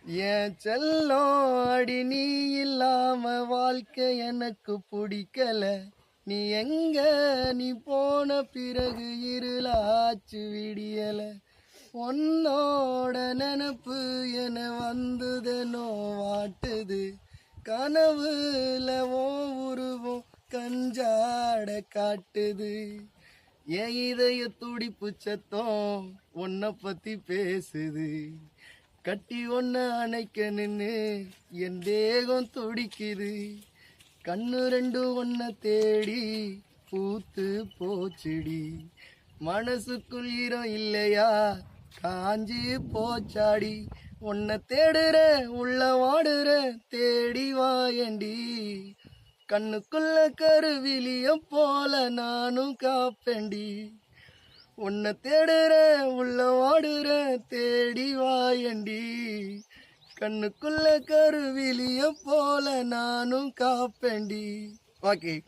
என் செல்லம் அடி நீ இல்லாம வாழ்க்கை எனக்கு பிடிக்கல. நீ எங்க நீ போன பிறகு இருளாச்சு விடியல. உன்னோட நினப்பு என வந்ததனோ வாட்டுது. கனவுல ஓ உருவம் கஞ்சாட காட்டுது. என் இதய துடிப்பு சத்தம் உன்னை பத்தி பேசுது. கட்டி ஒன்ன அணைக்க நின்னு என் தேகம் துடிக்குது. கண்ணு ரெண்டு ஒன்ன தேடி பூத்து போச்சுடி. மனசுக்குள் ஈரம் இல்லையா காஞ்சி போச்சாடி. உன்னை தேடுற உள்ள வாடுற தேடி வாயண்டி. கண்ணுக்குள்ள கருவிலியம் போல நானும் காப்பேண்டி. உன்னை தேடுற உள்ள வாடுற தேடி வாயண்டி. கண்ணுக்குள்ள கருவிலியம் போல நானும் காப்பேண்டி. ஓகே.